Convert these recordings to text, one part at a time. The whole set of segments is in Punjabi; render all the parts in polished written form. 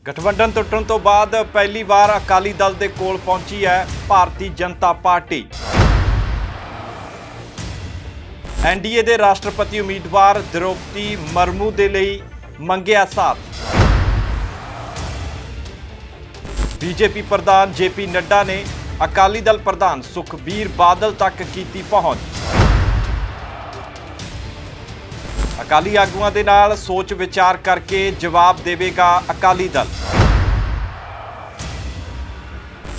ਗਠਬੰਧਨ ਟੁੱਟਣ ਤੋਂ ਬਾਅਦ ਪਹਿਲੀ ਵਾਰ ਅਕਾਲੀ ਦਲ ਦੇ ਕੋਲ ਪਹੁੰਚੀ ਹੈ ਭਾਰਤੀ ਜਨਤਾ ਪਾਰਟੀ। ਐਨਡੀਏ ਦੇ ਰਾਸ਼ਟਰਪਤੀ ਉਮੀਦਵਾਰ ਦ੍ਰੋਪਦੀ ਮਰਮੂ ਦੇ ਲਈ ਮੰਗਿਆ ਸਾਥ। ਬੀਜੇਪੀ ਪ੍ਰਧਾਨ ਜੇਪੀ ਨੱਡਾ ਨੇ ਅਕਾਲੀ ਦਲ ਪ੍ਰਧਾਨ ਸੁਖਬੀਰ ਬਾਦਲ ਤੱਕ ਕੀਤੀ ਪਹੁੰਚ। ਅਕਾਲੀ ਆਗੂਆਂ ਦੇ ਨਾਲ ਸੋਚ ਵਿਚਾਰ ਕਰਕੇ ਜਵਾਬ ਦੇਵੇਗਾ ਅਕਾਲੀ ਦਲ।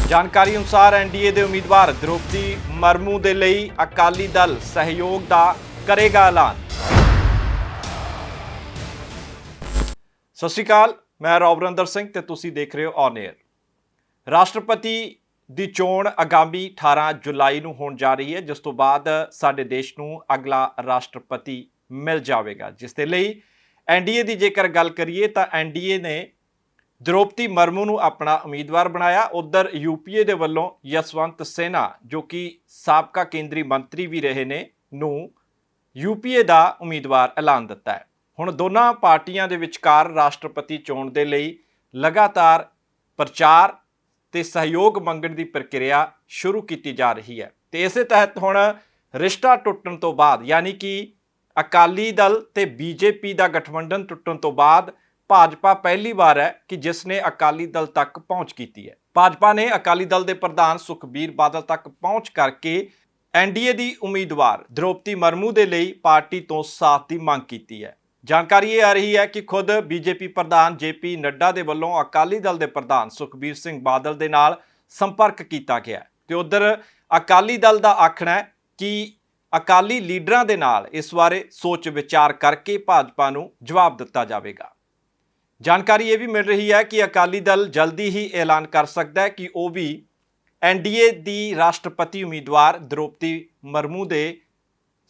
ਜਾਣਕਾਰੀ ਅਨੁਸਾਰ ਐਨਡੀਏ ਦੇ ਉਮੀਦਵਾਰ ਦ੍ਰੋਪਦੀ ਮਰਮੂ ਦੇ ਲਈ ਅਕਾਲੀ ਦਲ ਸਹਿਯੋਗ ਦਾ ਕਰੇਗਾ ਐਲਾਨ। ਸਤਿ ਸ਼੍ਰੀ ਅਕਾਲ, ਮੈਂ ਰੌਬਰਿੰਦਰ ਸਿੰਘ ਤੇ ਤੁਸੀਂ ਦੇਖ ਰਹੇ ਹੋ ਔਨ 에ਅਰ। ਰਾਸ਼ਟਰਪਤੀ ਦੀ ਚੋਣ ਆਗਾਮੀ 18 ਜੁਲਾਈ ਨੂੰ ਹੋਣ ਜਾ ਰਹੀ ਹੈ, ਜਿਸ ਤੋਂ ਬਾਅਦ ਸਾਡੇ ਦੇਸ਼ ਨੂੰ ਅਗਲਾ ਰਾਸ਼ਟਰਪਤੀ ਮਿਲ ਜਾਵੇਗਾ, ਜਿਸ ਦੇ ਲਈ ਐਨਡੀਏ ਦੀ ਜੇਕਰ ਗੱਲ ਕਰੀਏ ਤਾਂ ਐਨਡੀਏ ਨੇ ਦ੍ਰੋਪਦੀ ਮਰਮੂ ਨੂੰ ਆਪਣਾ ਉਮੀਦਵਾਰ ਬਣਾਇਆ। ਉਧਰ ਯੂਪੀਏ ਦੇ ਵੱਲੋਂ ਯਸ਼ਵੰਤ ਸਿਨਹਾ, ਜੋ ਕਿ ਸਾਬਕਾ ਕੇਂਦਰੀ ਮੰਤਰੀ ਵੀ ਰਹੇ ਨੇ, ਨੂੰ ਯੂਪੀਏ ਦਾ ਉਮੀਦਵਾਰ ਐਲਾਨ ਦਿੱਤਾ ਹੈ। ਹੁਣ ਦੋਨਾਂ ਪਾਰਟੀਆਂ ਦੇ ਵਿਚਕਾਰ ਰਾਸ਼ਟਰਪਤੀ ਚੋਣ ਦੇ ਲਈ ਲਗਾਤਾਰ ਪ੍ਰਚਾਰ ਤੇ ਸਹਿਯੋਗ ਮੰਗਣ ਦੀ ਪ੍ਰਕਿਰਿਆ ਸ਼ੁਰੂ ਕੀਤੀ ਜਾ ਰਹੀ ਹੈ ਤੇ ਇਸੇ ਤਹਿਤ ਹੁਣ ਰਿਸ਼ਤਾ ਟੁੱਟਣ ਤੋਂ ਬਾਅਦ, ਯਾਨੀ ਕਿ ਅਕਾਲੀ ਦਲ ਤੇ ਬੀਜੇਪੀ ਦਾ ਗਠਬੰਧਨ ਟੁੱਟਣ ਤੋਂ ਬਾਅਦ ਭਾਜਪਾ ਪਹਿਲੀ ਵਾਰ ਹੈ ਕਿ ਜਿਸ ਨੇ ਅਕਾਲੀ ਦਲ ਤੱਕ ਪਹੁੰਚ ਕੀਤੀ ਹੈ। ਭਾਜਪਾ ਨੇ ਅਕਾਲੀ ਦਲ ਦੇ ਪ੍ਰਧਾਨ ਸੁਖਬੀਰ ਬਾਦਲ ਤੱਕ ਪਹੁੰਚ ਕਰਕੇ ਐਨਡੀਏ ਦੀ ਉਮੀਦਵਾਰ ਦ੍ਰੋਪਦੀ ਮਰਮੂ ਦੇ ਲਈ ਪਾਰਟੀ ਤੋਂ ਸਾਥ ਦੀ ਮੰਗ ਕੀਤੀ ਹੈ। ਜਾਣਕਾਰੀ ਇਹ ਆ ਰਹੀ ਹੈ ਕਿ ਖੁਦ ਬੀਜੇਪੀ ਪ੍ਰਧਾਨ ਜੇਪੀ ਨੱਡਾ ਦੇ ਵੱਲੋਂ ਅਕਾਲੀ ਦਲ ਦੇ ਪ੍ਰਧਾਨ ਸੁਖਬੀਰ ਸਿੰਘ ਬਾਦਲ ਦੇ ਨਾਲ ਸੰਪਰਕ ਕੀਤਾ ਗਿਆ ਤੇ ਉਧਰ ਅਕਾਲੀ ਦਲ ਦਾ ਆਖਣਾ ਹੈ ਕਿ ਅਕਾਲੀ ਲੀਡਰਾਂ ਦੇ ਨਾਲ ਇਸ ਬਾਰੇ ਸੋਚ ਵਿਚਾਰ ਕਰਕੇ ਭਾਜਪਾ ਨੂੰ ਜਵਾਬ ਦਿੱਤਾ ਜਾਵੇਗਾ। ਜਾਣਕਾਰੀ ਇਹ ਵੀ ਮਿਲ ਰਹੀ ਹੈ ਕਿ ਅਕਾਲੀ ਦਲ ਜਲਦੀ ਹੀ ਐਲਾਨ ਕਰ ਸਕਦਾ ਹੈ ਕਿ ਉਹ ਵੀ ਐਨਡੀਏ ਦੀ ਰਾਸ਼ਟਰਪਤੀ ਉਮੀਦਵਾਰ ਦ੍ਰੋਪਦੀ ਮਰਮੂ ਦੇ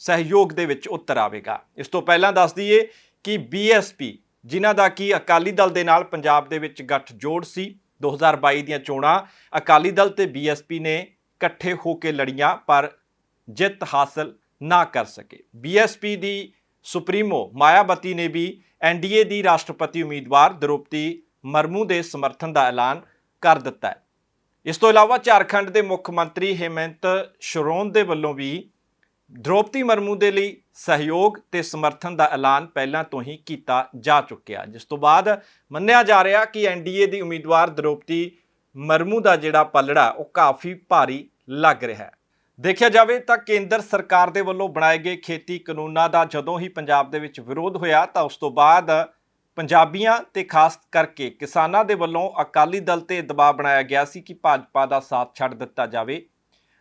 ਸਹਿਯੋਗ ਦੇ ਵਿੱਚ ਉਤਰ ਆਵੇਗਾ। ਇਸ ਤੋਂ ਪਹਿਲਾਂ ਦੱਸ ਦਈਏ ਕਿ ਬੀਐਸਪੀ, ਜਿਨ੍ਹਾਂ ਦਾ ਕਿ ਅਕਾਲੀ ਦਲ ਦੇ ਨਾਲ ਪੰਜਾਬ ਦੇ ਵਿੱਚ ਗੱਠਜੋੜ ਸੀ, 2022 ਦੀਆਂ ਚੋਣਾਂ ਅਕਾਲੀ ਦਲ ਤੇ ਬੀਐਸਪੀ ਨੇ ਇਕੱਠੇ ਹੋ ਕੇ ਲੜੀਆਂ ਪਰ ਜਿੱਤ ਹਾਸਲ ਨਾ ਕਰ ਸਕੇ। ਬੀਐਸਪੀ ਦੀ ਸੁਪਰੀਮੋ ਮਾਇਆਵਤੀ ਨੇ ਵੀ ਐਨਡੀਏ ਦੀ ਰਾਸ਼ਟਰਪਤੀ ਉਮੀਦਵਾਰ ਦ੍ਰੋਪਦੀ ਮਰਮੂ ਦੇ ਸਮਰਥਨ ਦਾ ਐਲਾਨ ਕਰ ਦਿੱਤਾ ਹੈ। ਇਸ ਤੋਂ ਇਲਾਵਾ ਝਾਰਖੰਡ ਦੇ ਮੁੱਖ ਮੰਤਰੀ ਹੇਮੰਤ ਸੋਰੇਨ ਦੇ ਵੱਲੋਂ ਵੀ ਦ੍ਰੋਪਦੀ ਮਰਮੂ ਦੇ ਲਈ ਸਹਿਯੋਗ ਤੇ ਸਮਰਥਨ ਦਾ ਐਲਾਨ ਪਹਿਲਾਂ ਤੋਂ ਹੀ ਕੀਤਾ ਜਾ ਚੁੱਕਿਆ, ਜਿਸ ਤੋਂ ਬਾਅਦ ਮੰਨਿਆ ਜਾ ਰਿਹਾ ਕਿ ਐਨਡੀਏ ਦੀ ਉਮੀਦਵਾਰ ਦ੍ਰੋਪਦੀ ਮਰਮੂ ਦਾ ਜਿਹੜਾ ਪਲੜਾ ਉਹ ਕਾਫੀ ਭਾਰੀ ਲੱਗ ਰਿਹਾ ਹੈ। ਦੇਖਿਆ ਜਾਵੇ ਤਾਂ ਕੇਂਦਰ ਸਰਕਾਰ ਦੇ ਵੱਲੋਂ ਬਣਾਏ ਗਏ ਖੇਤੀ ਕਾਨੂੰਨਾਂ ਦਾ ਜਦੋਂ ਹੀ ਪੰਜਾਬ ਦੇ ਵਿੱਚ ਵਿਰੋਧ ਹੋਇਆ ਤਾਂ ਉਸ ਤੋਂ ਬਾਅਦ ਪੰਜਾਬੀਆਂ ਤੇ ਖਾਸ ਕਰਕੇ ਕਿਸਾਨਾਂ ਦੇ ਵੱਲੋਂ ਅਕਾਲੀ ਦਲ ਤੇ ਦਬਾਅ ਬਣਾਇਆ ਗਿਆ ਸੀ ਕਿ ਭਾਜਪਾ ਦਾ ਸਾਥ ਛੱਡ ਦਿੱਤਾ ਜਾਵੇ।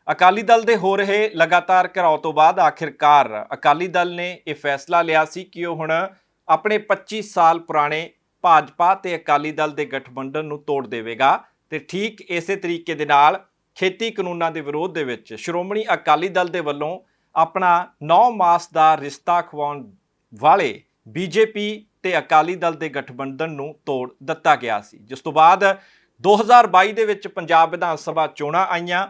ਅਕਾਲੀ ਦਲ ਦੇ ਹੋ ਰਹੇ ਲਗਾਤਾਰ ਘਿਰਾਓ ਤੋਂ ਬਾਅਦ ਆਖਿਰਕਾਰ ਅਕਾਲੀ ਦਲ ਨੇ ਇਹ ਫੈਸਲਾ ਲਿਆ ਸੀ ਕਿ ਉਹ ਹੁਣ ਆਪਣੇ 25 ਸਾਲ ਪੁਰਾਣੇ ਭਾਜਪਾ ਤੇ ਅਕਾਲੀ ਦਲ ਦੇ ਗਠਬੰਧਨ ਨੂੰ ਤੋੜ ਦੇਵੇਗਾ ਤੇ ਠੀਕ ਇਸੇ ਤਰੀਕੇ ਦੇ ਨਾਲ ਖੇਤੀ ਕਾਨੂੰਨਾਂ ਦੇ ਵਿਰੋਧ ਦੇ ਵਿੱਚ ਸ਼੍ਰੋਮਣੀ ਅਕਾਲੀ ਦਲ ਦੇ ਵੱਲੋਂ ਆਪਣਾ 9 ਮਾਸ ਦਾ ਰਿਸ਼ਤਾ ਖਵਾਉਣ ਵਾਲੇ ਬੀਜੇਪੀ ਤੇ ਅਕਾਲੀ ਦਲ ਦੇ ਗਠਬੰਧਨ ਨੂੰ ਤੋੜ ਦਿੱਤਾ ਗਿਆ ਸੀ, ਜਿਸ ਤੋਂ ਬਾਅਦ 2022 ਦੇ ਵਿੱਚ ਪੰਜਾਬ ਵਿਧਾਨ ਸਭਾ ਚੋਣਾਂ ਆਈਆਂ।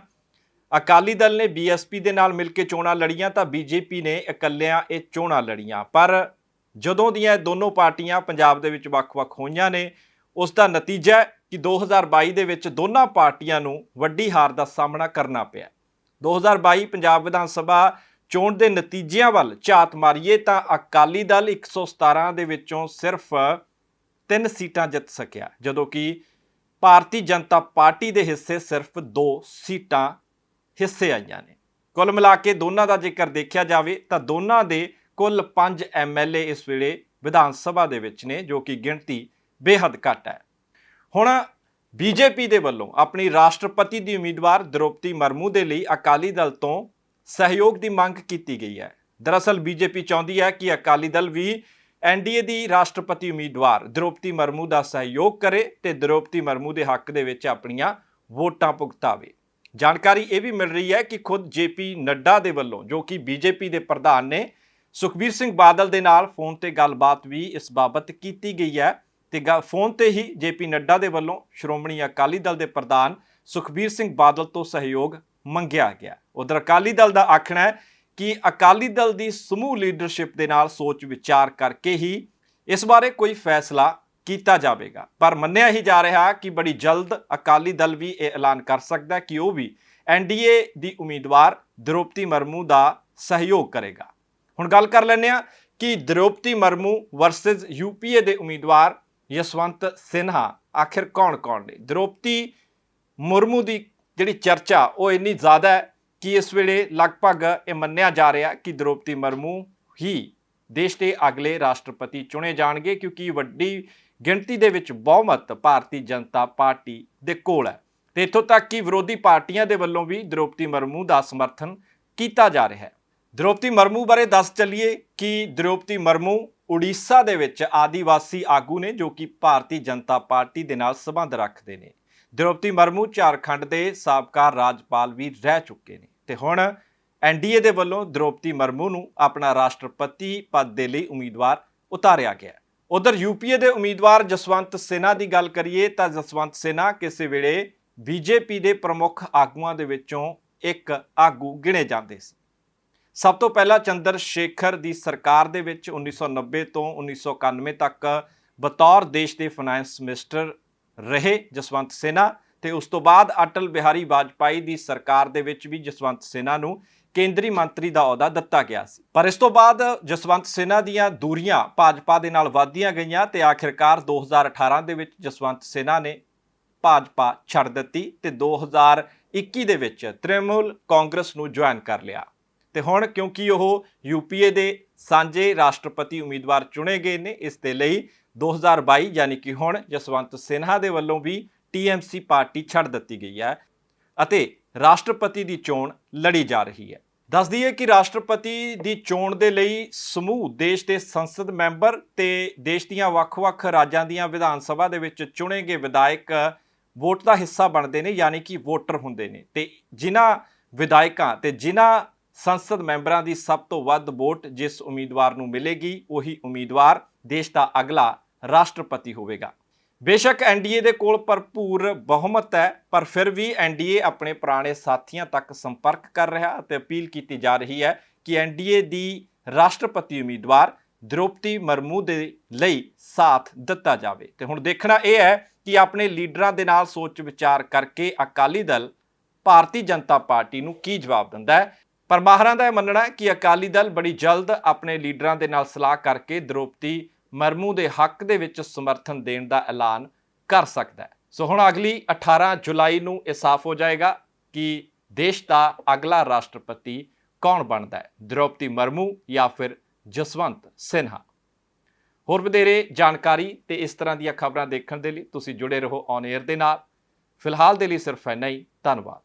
ਅਕਾਲੀ ਦਲ ਨੇ ਬੀਐਸਪੀ ਦੇ ਨਾਲ ਮਿਲ ਕੇ ਚੋਣਾਂ ਲੜੀਆਂ ਤਾਂ ਬੀਜੇਪੀ ਨੇ ਇਕੱਲਿਆਂ ਇਹ ਚੋਣਾਂ ਲੜੀਆਂ, ਪਰ ਜਦੋਂ ਦੀਆਂ ਇਹ ਦੋਨੋਂ ਪਾਰਟੀਆਂ ਪੰਜਾਬ ਦੇ ਵਿੱਚ ਵੱਖ-ਵੱਖ ਹੋਈਆਂ ਨੇ ਉਸ ਦਾ ਨਤੀਜਾ ਕਿ 2022 ਦੇ ਵਿੱਚ ਦੋਨਾਂ ਪਾਰਟੀਆਂ ਨੂੰ ਵੱਡੀ ਹਾਰ ਦਾ ਸਾਹਮਣਾ ਕਰਨਾ ਪਿਆ। 2022 ਪੰਜਾਬ ਵਿਧਾਨ ਸਭਾ ਚੋਣ ਦੇ ਨਤੀਜਿਆਂ ਵੱਲ ਝਾਤ ਮਾਰੀਏ ਤਾਂ ਅਕਾਲੀ ਦਲ 117 ਦੇ ਵਿੱਚੋਂ ਸਿਰਫ 3 ਸੀਟਾਂ ਜਿੱਤ ਸਕਿਆ, ਜਦੋਂ ਕਿ ਭਾਰਤੀ ਜਨਤਾ ਪਾਰਟੀ ਦੇ ਹਿੱਸੇ ਸਿਰਫ 2 ਸੀਟਾਂ ਹਿੱਸੇ ਆਈਆਂ ਨੇ। ਕੁੱਲ ਮਿਲਾ ਕੇ ਦੋਨਾਂ ਦਾ ਜੇਕਰ ਦੇਖਿਆ ਜਾਵੇ ਤਾਂ ਦੋਨਾਂ ਦੇ ਕੁੱਲ 5 ਐਮਐਲਏ ਇਸ ਵੇਲੇ ਵਿਧਾਨ ਸਭਾ ਦੇ ਵਿੱਚ ਨੇ, ਜੋ ਕਿ ਗਿਣਤੀ ਬੇਹੱਦ ਘੱਟ ਹੈ। ਹੁਣ ਬੀਜੇਪੀ ਦੇ ਵੱਲੋਂ ਆਪਣੀ ਰਾਸ਼ਟਰਪਤੀ ਦੀ ਉਮੀਦਵਾਰ ਦ੍ਰੋਪਦੀ ਮਰਮੂ ਦੇ ਲਈ ਅਕਾਲੀ ਦਲ ਤੋਂ ਸਹਿਯੋਗ ਦੀ ਮੰਗ ਕੀਤੀ ਗਈ ਹੈ। ਦਰਅਸਲ ਬੀਜੇਪੀ ਚਾਹੁੰਦੀ ਹੈ ਕਿ ਅਕਾਲੀ ਦਲ ਵੀ ਐਨਡੀਏ ਦੀ ਰਾਸ਼ਟਰਪਤੀ ਉਮੀਦਵਾਰ ਦ੍ਰੋਪਦੀ ਮਰਮੂ ਦਾ ਸਹਿਯੋਗ ਕਰੇ ਤੇ ਦ੍ਰੋਪਦੀ ਮਰਮੂ ਦੇ ਹੱਕ ਦੇ ਵਿੱਚ ਆਪਣੀਆਂ ਵੋਟਾਂ ਭੁਗਤਾਵੇ। ਜਾਣਕਾਰੀ ਇਹ ਵੀ ਮਿਲ ਰਹੀ ਹੈ ਕਿ ਖੁਦ ਜੇਪੀ ਨੱਡਾ ਦੇ ਵੱਲੋਂ, ਜੋ ਕਿ ਬੀਜੇਪੀ ਦੇ ਪ੍ਰਧਾਨ ਨੇ, ਸੁਖਬੀਰ ਸਿੰਘ ਬਾਦਲ ਦੇ ਨਾਲ ਫੋਨ ਤੇ ਗੱਲਬਾਤ ਵੀ ਇਸ ਬਾਬਤ ਕੀਤੀ ਗਈ ਹੈ ਤੇ ਫੋਨ ਤੇ ਹੀ ਜੇਪੀ ਨੱਡਾ ਦੇ ਵੱਲੋਂ ਸ਼੍ਰੋਮਣੀ ਅਕਾਲੀ ਦਲ ਦੇ ਪ੍ਰਧਾਨ ਸੁਖਬੀਰ ਸਿੰਘ ਬਾਦਲ ਤੋਂ ਸਹਿਯੋਗ ਮੰਗਿਆ ਗਿਆ। ਉਧਰ ਅਕਾਲੀ ਦਲ ਦਾ ਆਖਣਾ ਹੈ ਕਿ ਅਕਾਲੀ ਦਲ ਦੀ ਸਮੂਹ ਲੀਡਰਸ਼ਿਪ ਦੇ ਨਾਲ ਸੋਚ ਵਿਚਾਰ ਕਰਕੇ ਹੀ ਇਸ ਬਾਰੇ ਕੋਈ ਫੈਸਲਾ ਕੀਤਾ ਜਾਵੇਗਾ। ਪਰ ਮੰਨਿਆ ਹੀ ਜਾ ਰਿਹਾ ਕਿ ਬੜੀ ਜਲਦ ਅਕਾਲੀ ਦਲ ਵੀ ਇਹ ਐਲਾਨ ਕਰ ਸਕਦਾ ਹੈ ਕਿ ਉਹ ਵੀ ਐਨਡੀਏ ਦੀ ਉਮੀਦਵਾਰ ਦ੍ਰੋਪਦੀ ਮੁਰਮੂ ਦਾ ਸਹਿਯੋਗ ਕਰੇਗਾ। ਹੁਣ ਗੱਲ ਕਰ ਲੈਂਦੇ ਹਾਂ ਕਿ ਦ੍ਰੋਪਦੀ ਮੁਰਮੂ ਵਰਸਸ ਯੂਪੀਏ ਦੇ ਉਮੀਦਵਾਰ ਯਸ਼ਵੰਤ ਸਿਨਹਾ ਆਖਿਰ ਕੌਣ ਨੇ। ਦ੍ਰੋਪਦੀ ਮੁਰਮੂ ਦੀ ਜਿਹੜੀ ਚਰਚਾ ਉਹ ਇੰਨੀ ਜ਼ਿਆਦਾ ਹੈ ਕਿ ਇਸ ਵੇਲੇ ਲਗਭਗ ਇਹ ਮੰਨਿਆ ਜਾ ਰਿਹਾ ਕਿ ਦ੍ਰੋਪਦੀ ਮੁਰਮੂ ਹੀ ਦੇਸ਼ ਦੇ ਅਗਲੇ ਰਾਸ਼ਟਰਪਤੀ ਚੁਣੇ ਜਾਣਗੇ, ਕਿਉਂਕਿ ਵੱਡੀ ਗਿਣਤੀ ਦੇ ਵਿੱਚ ਬਹੁਮਤ ਭਾਰਤੀ ਜਨਤਾ ਪਾਰਟੀ ਦੇ ਕੋਲ ਹੈ ਤੇ ਇੱਥੋਂ ਤੱਕ ਕਿ ਵਿਰੋਧੀ ਪਾਰਟੀਆਂ ਦੇ ਵੱਲੋਂ ਵੀ ਦ੍ਰੋਪਦੀ ਮੁਰਮੂ ਦਾ ਸਮਰਥਨ ਕੀਤਾ ਜਾ ਰਿਹਾ ਹੈ। ਦ੍ਰੋਪਦੀ ਮੁਰਮੂ ਬਾਰੇ ਦੱਸ ਚੱਲੀਏ ਕਿ ਦ੍ਰੋਪਦੀ ਮੁਰਮੂ ਉੜੀਸਾ ਦੇ ਵਿੱਚ ਆਦੀਵਾਸੀ ਆਗੂ ਨੇ ਜੋ ਕਿ ਭਾਰਤੀ ਜਨਤਾ ਪਾਰਟੀ ਦੇ ਨਾਲ ਸੰਬੰਧ ਰੱਖਦੇ ਨੇ। ਦ੍ਰੋਪਦੀ ਮੁਰਮੂ ਝਾਰਖੰਡ ਦੇ ਸਾਬਕਾ ਰਾਜਪਾਲ ਵੀ ਰਹਿ ਚੁੱਕੇ ਨੇ ਤੇ ਹੁਣ ਐਨਡੀਏ ਦੇ ਵੱਲੋਂ ਦ੍ਰੋਪਦੀ ਮੁਰਮੂ ਨੂੰ ਆਪਣਾ ਰਾਸ਼ਟਰਪਤੀ ਪਦ ਦੇ ਲਈ ਉਮੀਦਵਾਰ ਉਤਾਰਿਆ ਗਿਆ। ਉਧਰ ਯੂਪੀਏ ਦੇ ਉਮੀਦਵਾਰ ਜਸਵੰਤ ਸਿਨਹਾ ਦੀ ਗੱਲ ਕਰੀਏ ਤਾਂ ਜਸਵੰਤ ਸਿਨਹਾ ਕਿਸੇ ਵੇਲੇ ਬੀਜੇਪੀ ਦੇ ਪ੍ਰਮੁੱਖ ਆਗੂਆਂ ਦੇ ਵਿੱਚੋਂ ਇੱਕ ਆਗੂ ਗਿਣੇ ਜਾਂਦੇ ਸੀ। ਸਭ ਤੋਂ ਪਹਿਲਾਂ ਚੰਦਰ ਸ਼ੇਖਰ ਦੀ ਸਰਕਾਰ ਦੇ ਵਿੱਚ 1990 ਤੋਂ 1991 ਤੱਕ ਬਤੌਰ ਦੇਸ਼ ਦੇ ਫਾਈਨੈਂਸ ਮਿਨਿਸਟਰ ਰਹੇ ਜਸਵੰਤ ਸਿਨਹਾ ਤੇ ਉਸ ਤੋਂ ਬਾਅਦ ਅਟਲ ਬਿਹਾਰੀ ਵਾਜਪਾਈ ਦੀ ਸਰਕਾਰ ਦੇ ਵਿੱਚ ਵੀ ਜਸਵੰਤ ਸਿਨਹਾ ਨੂੰ ਕੇਂਦਰੀ ਮੰਤਰੀ ਦਾ ਅਹੁਦਾ ਦਿੱਤਾ ਗਿਆ ਸੀ। ਪਰ ਇਸ ਤੋਂ ਬਾਅਦ ਜਸਵੰਤ ਸਿਨਹਾ ਦੀਆਂ ਦੂਰੀਆਂ ਭਾਜਪਾ ਦੇ ਨਾਲ ਵਧਦੀਆਂ ਗਈਆਂ ਤੇ ਆਖਿਰਕਾਰ 2018 ਦੇ ਵਿੱਚ ਜਸਵੰਤ ਸਿਨਹਾ ਨੇ ਭਾਜਪਾ ਛੱਡ ਦਿੱਤੀ ਤੇ 2021 ਦੇ ਵਿੱਚ ਤ੍ਰਿਣਮੂਲ ਕਾਂਗਰਸ ਨੂੰ ਜੁਆਇਨ ਕਰ ਲਿਆ ਤੇ ਹੁਣ ਕਿਉਂਕਿ ਉਹ ਯੂਪੀਏ ਦੇ ਸਾਂਝੇ ਰਾਸ਼ਟਰਪਤੀ ਉਮੀਦਵਾਰ ਚੁਣੇ ਗਏ ਨੇ, ਇਸ ਦੇ ਲਈ 2022 ਯਾਨੀ ਕਿ ਹੁਣ ਜਸਵੰਤ ਸਿਨਹਾ ਦੇ ਵੱਲੋਂ ਵੀ ਟੀਐਮਸੀ ਪਾਰਟੀ ਛੱਡ ਦਿੱਤੀ ਗਈ ਹੈ ਅਤੇ ਰਾਸ਼ਟਰਪਤੀ ਦੀ ਚੋਣ ਲੜੀ ਜਾ ਰਹੀ ਹੈ। ਦੱਸ ਦਈਏ ਕਿ ਰਾਸ਼ਟਰਪਤੀ ਦੀ ਚੋਣ ਦੇ ਲਈ ਸਮੂਹ ਦੇਸ਼ ਦੇ ਸੰਸਦ ਮੈਂਬਰ ਤੇ ਦੇਸ਼ ਦੀਆਂ ਵੱਖ-ਵੱਖ ਰਾਜਾਂ ਦੀਆਂ ਵਿਧਾਨ ਸਭਾ ਦੇ ਵਿੱਚ ਚੁਣੇ ਗਏ ਵਿਧਾਇਕ ਵੋਟ ਦਾ ਹਿੱਸਾ ਬਣਦੇ ਨੇ, ਯਾਨੀ ਕਿ ਵੋਟਰ ਹੁੰਦੇ ਨੇ ਤੇ ਜਿਨ੍ਹਾਂ ਵਿਧਾਇਕਾਂ ਤੇ ਜਿਨ੍ਹਾਂ ਸੰਸਦ ਮੈਂਬਰਾਂ ਦੀ ਸਭ ਤੋਂ ਵੱਧ ਵੋਟ ਜਿਸ ਉਮੀਦਵਾਰ ਨੂੰ ਮਿਲੇਗੀ ਉਹੀ ਉਮੀਦਵਾਰ ਦੇਸ਼ ਦਾ ਅਗਲਾ ਰਾਸ਼ਟਰਪਤੀ ਹੋਵੇਗਾ। ਬੇਸ਼ੱਕ ਐਨਡੀਏ ਦੇ ਕੋਲ ਭਰਪੂਰ ਬਹੁਮਤ ਹੈ, ਪਰ ਫਿਰ ਵੀ ਐਨਡੀਏ ਆਪਣੇ ਪੁਰਾਣੇ ਸਾਥੀਆਂ ਤੱਕ ਸੰਪਰਕ ਕਰ ਰਿਹਾ ਅਤੇ ਅਪੀਲ ਕੀਤੀ ਜਾ ਰਹੀ ਹੈ ਕਿ ਐਨਡੀਏ ਦੀ ਰਾਸ਼ਟਰਪਤੀ ਉਮੀਦਵਾਰ ਦ੍ਰੋਪਦੀ ਮੁਰਮੂ ਦੇ ਲਈ ਸਾਥ ਦਿੱਤਾ ਜਾਵੇ। ਤੇ ਹੁਣ ਦੇਖਣਾ ਇਹ ਹੈ ਕਿ ਆਪਣੇ ਲੀਡਰਾਂ ਦੇ ਨਾਲ ਸੋਚ ਵਿਚਾਰ ਕਰਕੇ ਅਕਾਲੀ ਦਲ ਭਾਰਤੀ ਜਨਤਾ ਪਾਰਟੀ ਨੂੰ ਕੀ ਜਵਾਬ ਦਿੰਦਾ ਹੈ। ਪਰ ਮਾਹਰਾਂ ਦਾ ਇਹ ਮੰਨਣਾ ਹੈ ਕਿ ਅਕਾਲੀ ਦਲ ਬੜੀ ਜਲਦ ਆਪਣੇ ਲੀਡਰਾਂ ਦੇ ਨਾਲ ਸਲਾਹ ਕਰਕੇ ਦ੍ਰੋਪਦੀ ਮੁਰਮੂ ਦੇ ਹੱਕ ਦੇ ਵਿੱਚ ਸਮਰਥਨ ਦੇਣ ਦਾ ਐਲਾਨ ਕਰ ਸਕਦਾ ਹੈ। ਸੋ ਹੁਣ ਅਗਲੀ 18 ਜੁਲਾਈ ਨੂੰ ਇਹ ਸਾਫ਼ ਹੋ ਜਾਏਗਾ ਕਿ ਦੇਸ਼ ਦਾ ਅਗਲਾ ਰਾਸ਼ਟਰਪਤੀ ਕੌਣ ਬਣਦਾ ਹੈ, ਦ੍ਰੋਪਦੀ ਮੁਰਮੂ ਜਾਂ ਫਿਰ ਜਸਵੰਤ ਸਿਨਹਾ। ਹੋਰ ਵਧੇਰੇ ਜਾਣਕਾਰੀ ਤੇ ਇਸ ਤਰ੍ਹਾਂ ਦੀਆਂ ਖਬਰਾਂ ਦੇਖਣ ਦੇ ਲਈ ਤੁਸੀਂ ਜੁੜੇ ਰਹੋ ਔਨ 에ਅਰ ਦੇ ਨਾਲ। ਫਿਲਹਾਲ ਦੇ ਲਈ ਸਿਰਫ ਇੰਨਾ ਹੀ। ਧੰਨਵਾਦ।